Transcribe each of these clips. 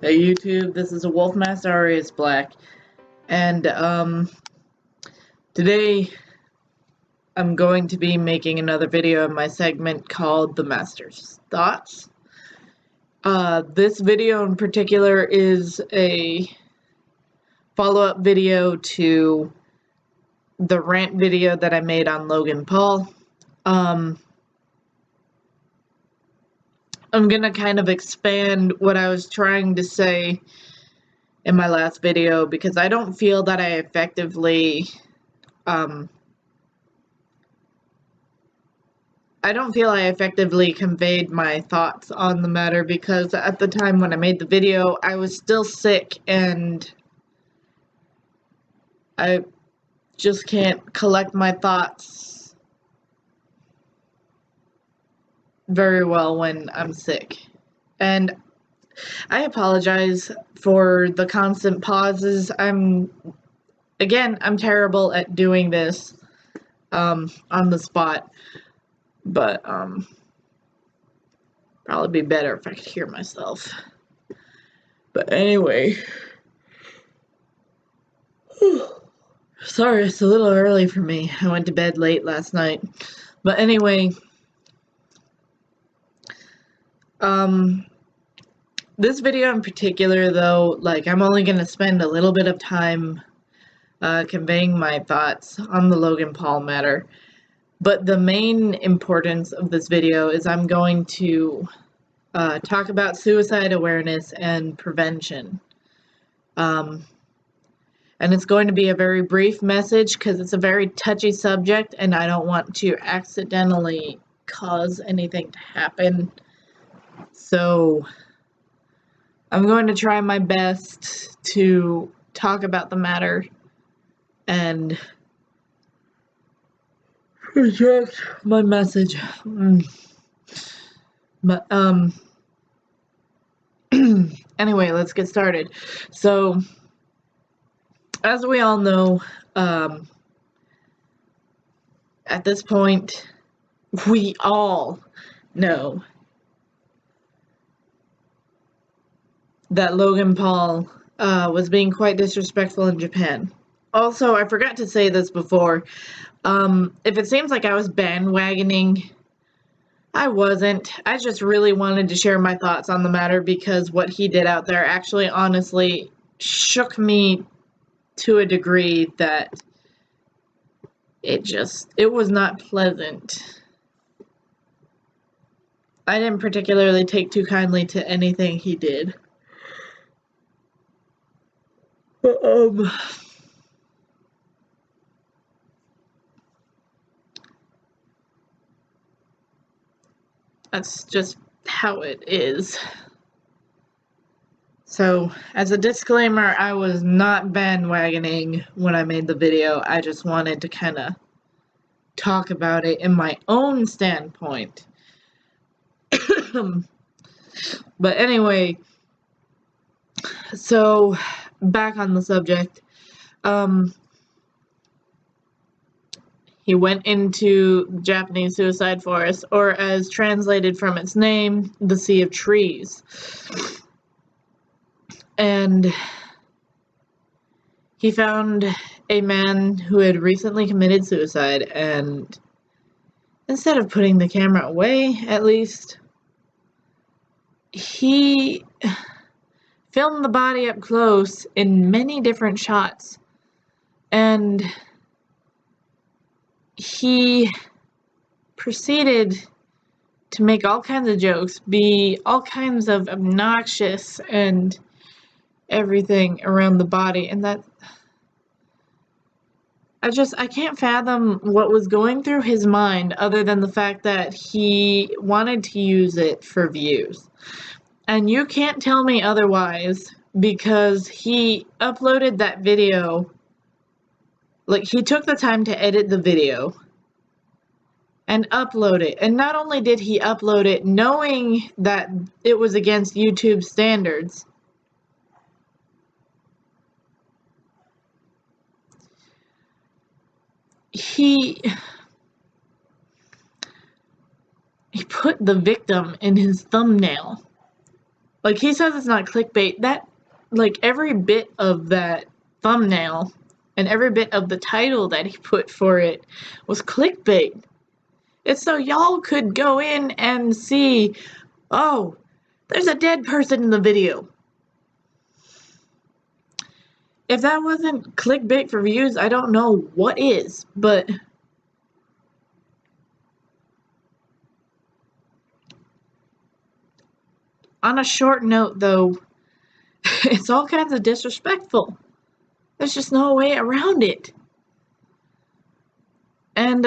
Hey YouTube, this is a Wolfmaster Arius Black, and today I'm going to be making another video in my segment called The Master's Thoughts. This video in particular is a follow-up video to the rant video that I made on Logan Paul. I'm gonna kind of expand what I was trying to say in my last video because I don't feel that I effectively conveyed my thoughts on the matter, because at the time when I made the video, I was still sick and I just can't collect my thoughts very well when I'm sick. And I apologize for the constant pauses. I'm terrible at doing this on the spot. But, probably be better if I could hear myself. But anyway. Sorry, it's a little early for me. I went to bed late last night. But anyway. This video in particular, though, I'm only gonna spend a little bit of time, conveying my thoughts on the Logan Paul matter. But the main importance of this video is I'm going to talk about suicide awareness and prevention. And it's going to be a very brief message because it's a very touchy subject and I don't want to accidentally cause anything to happen. So I'm going to try my best to talk about the matter and project my message. But anyway, let's get started. So, as we all know, at this point, we all know that Logan Paul was being quite disrespectful in Japan. Also, I forgot to say this before. If it seems like I was bandwagoning, I wasn't. I just really wanted to share my thoughts on the matter because what he did out there actually honestly shook me to a degree that it was not pleasant. I didn't particularly take too kindly to anything he did. That's just how it is. So, as a disclaimer, I was not bandwagoning when I made the video. I just wanted to kind of talk about it in my own standpoint. But anyway, so back on the subject. He went into the Japanese suicide forest, or as translated from its name, the Sea of Trees. And he found a man who had recently committed suicide, and instead of putting the camera away, at least, he filmed the body up close in many different shots. And he proceeded to make all kinds of jokes, be all kinds of obnoxious and everything around the body, and that I can't fathom what was going through his mind other than the fact that he wanted to use it for views. And you can't tell me otherwise, because he uploaded that video. He took the time to edit the video and upload it. And not only did he upload it knowing that it was against YouTube standards, he put the victim in his thumbnail. Like, he says it's not clickbait. That, like, every bit of that thumbnail and every bit of the title that he put for it was clickbait. It's so y'all could go in and see, oh, there's a dead person in the video. If that wasn't clickbait for views, I don't know what is, but on a short note, though, it's all kinds of disrespectful. There's just no way around it. And,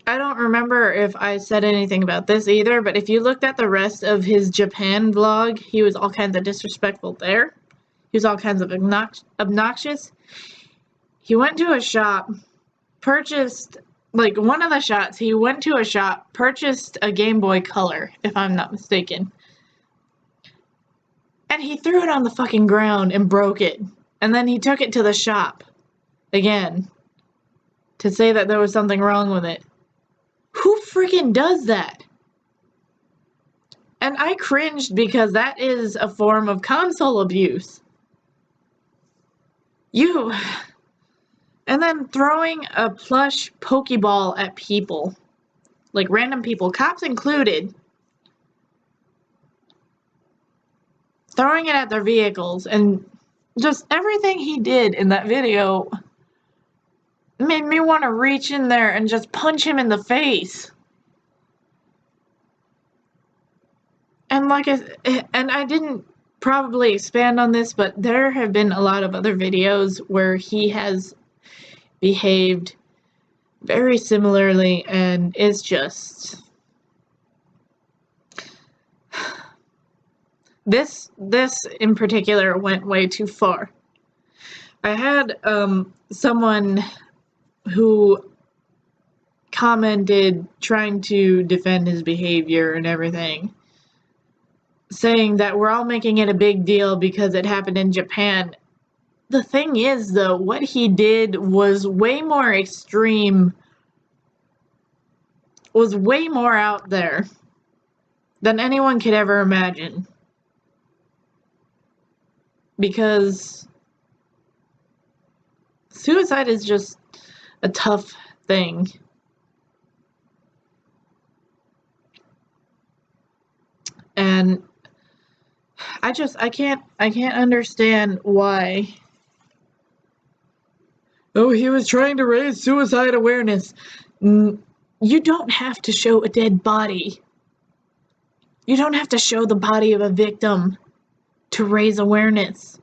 I don't remember if I said anything about this either, but if you looked at the rest of his Japan vlog, he was all kinds of disrespectful there. He was all kinds of obnoxious. He went to a shop, purchased, like, one of the shots, he went to a shop, purchased a Game Boy Color, if I'm not mistaken. And he threw it on the fucking ground and broke it. And then he took it to the shop again to say that there was something wrong with it. Who freaking does that? And I cringed because that is a form of console abuse. And then throwing a plush Pokeball at people, like random people, cops included, throwing it at their vehicles, and just everything he did in that video made me want to reach in there and just punch him in the face. And I didn't probably expand on this, but there have been a lot of other videos where he has behaved very similarly, and it's just this in particular went way too far. I had someone who commented trying to defend his behavior and everything, saying that we're all making it a big deal because it happened in Japan. The thing is, though, what he did was way more extreme, was way more out there than anyone could ever imagine. Because suicide is just a tough thing. And I can't understand why. Oh, he was trying to raise suicide awareness. You don't have to show a dead body. You don't have to show the body of a victim to raise awareness.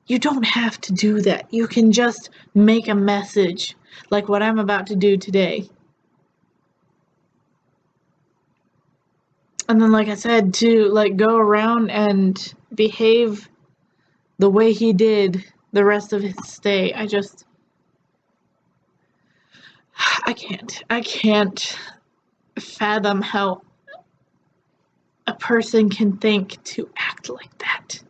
You don't have to do that. You can just make a message like what I'm about to do today. And then, like I said, to like go around and behave the way he did the rest of his stay, I can't fathom how a person can think to act like that.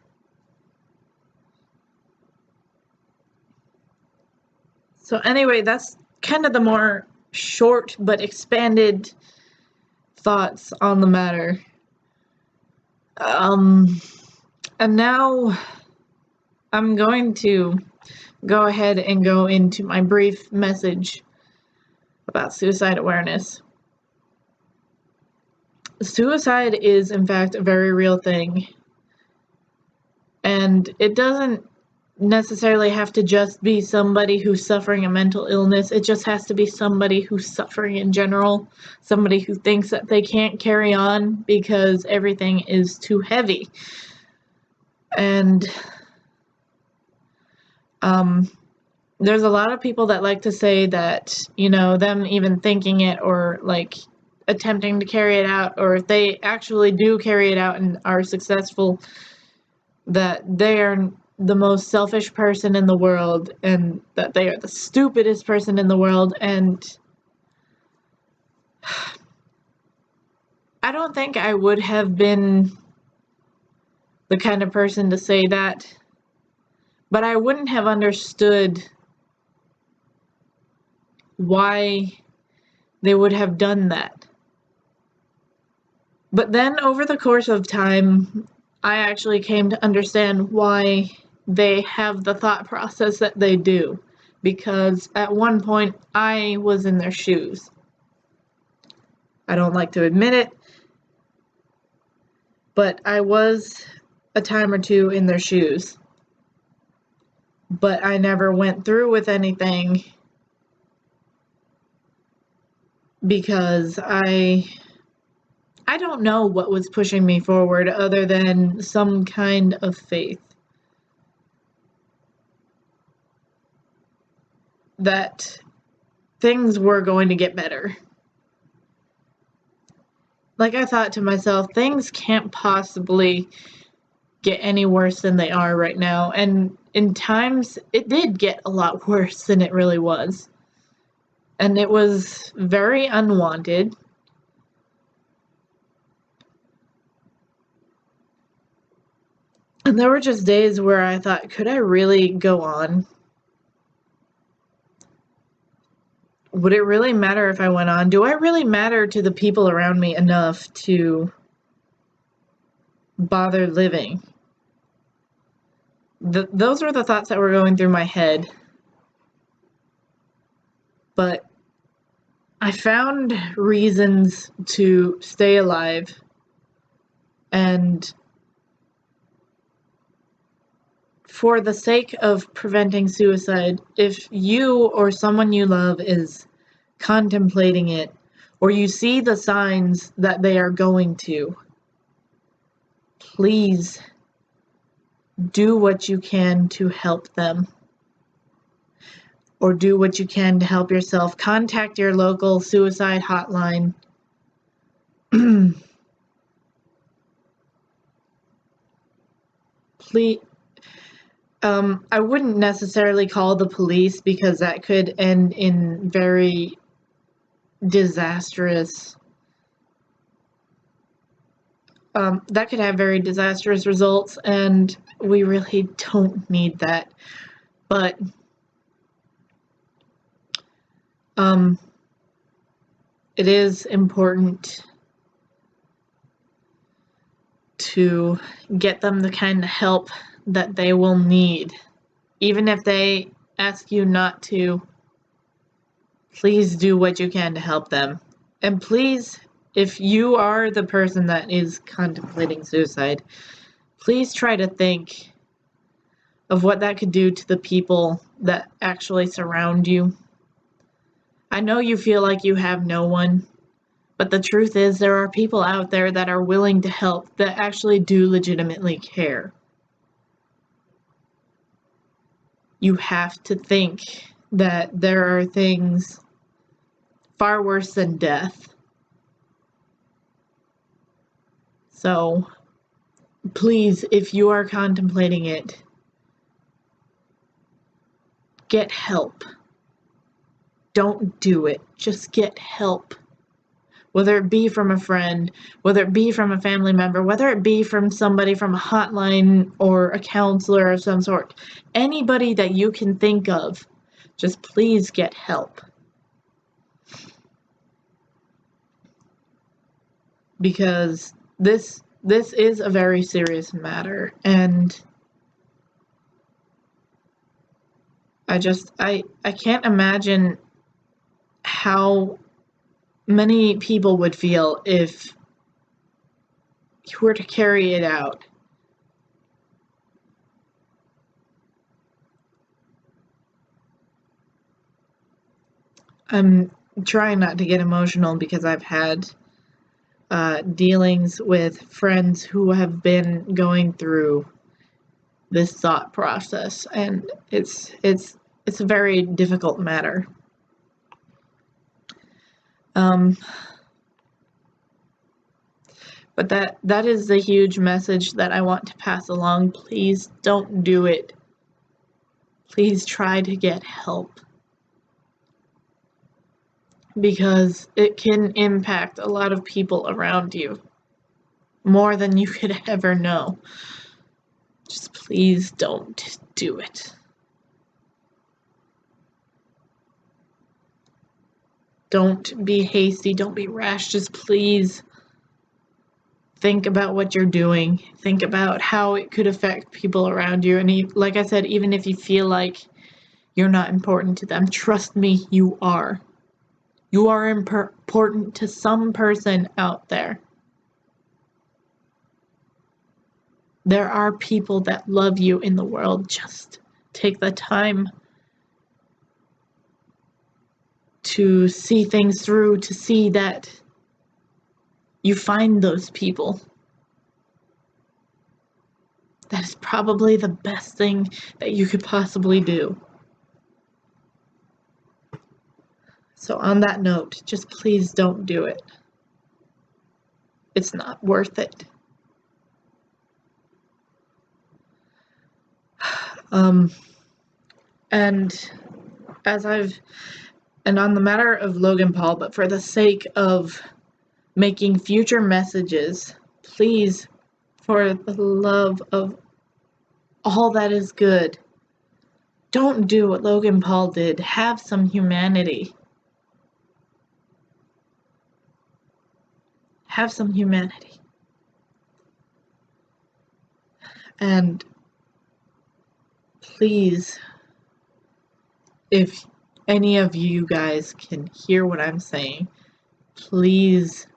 So anyway, that's kind of the more short but expanded thoughts on the matter. And now I'm going to go ahead and go into my brief message about suicide awareness. Suicide is, in fact, a very real thing. And it doesn't necessarily have to just be somebody who's suffering a mental illness. It just has to be somebody who's suffering in general. Somebody who thinks that they can't carry on because everything is too heavy. And there's a lot of people that like to say that, you know, them even thinking it or like attempting to carry it out, or if they actually do carry it out and are successful, that they are the most selfish person in the world and that they are the stupidest person in the world. And I don't think I would have been the kind of person to say that, but I wouldn't have understood why they would have done that. But then over the course of time, I actually came to understand why they have the thought process that they do. Because at one point, I was in their shoes. I don't like to admit it, but I was a time or two in their shoes. But I never went through with anything because I don't know what was pushing me forward other than some kind of faith that things were going to get better. Like, I thought to myself, things can't possibly get any worse than they are right now. And in times, it did get a lot worse than it really was. And it was very unwanted. And there were just days where I thought, could I really go on? Would it really matter if I went on? Do I really matter to the people around me enough to bother living? Those were the thoughts that were going through my head. But I found reasons to stay alive. And for the sake of preventing suicide, if you or someone you love is contemplating it, or you see the signs that they are going to, please do what you can to help them. Or do what you can to help yourself. Contact your local suicide hotline. Please. I wouldn't necessarily call the police because that could end in very disastrous. That could have very disastrous results, and we really don't need that. But it is important to get them the kind of help that they will need. Even if they ask you not to, please do what you can to help them. And please, if you are the person that is contemplating suicide, please try to think of what that could do to the people that actually surround you. I know you feel like you have no one, but the truth is there are people out there that are willing to help, that actually do legitimately care. You have to think that there are things far worse than death. So, please, if you are contemplating it, get help. Don't do it. Just get help. Whether it be from a friend, whether it be from a family member, whether it be from somebody from a hotline or a counselor of some sort. Anybody that you can think of, just please get help. Because this is a very serious matter, and I can't imagine how many people would feel if you were to carry it out. I'm trying not to get emotional because I've had dealings with friends who have been going through this thought process, and it's a very difficult matter. But that is the huge message that I want to pass along. Please don't do it. Please try to get help. Because it can impact a lot of people around you. More than you could ever know. Just please don't do it. Don't be hasty, don't be rash, just please think about what you're doing. Think about how it could affect people around you. And like I said, even if you feel like you're not important to them, trust me, you are. You are important to some person out there. There are people that love you in the world. Just take the time to see things through, to see that you find those people. That is probably the best thing that you could possibly do. So on that note, just please don't do it. It's not worth it. And on the matter of Logan Paul, but for the sake of making future messages, please, for the love of all that is good, don't do what Logan Paul did. Have some humanity. Have some humanity. And please, if any of you guys can hear what I'm saying, please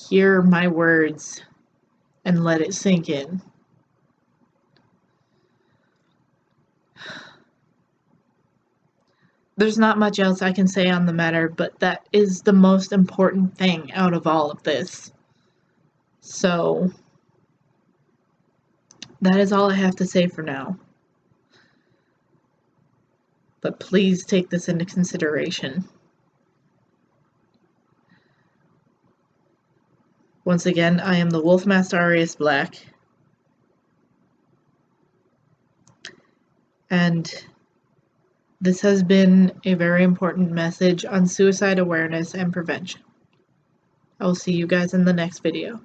hear my words and let it sink in. There's not much else I can say on the matter, but that is the most important thing out of all of this. So, that is all I have to say for now. But please take this into consideration. Once again, I am the Wolfmaster Arius Black. And this has been a very important message on suicide awareness and prevention. I will see you guys in the next video.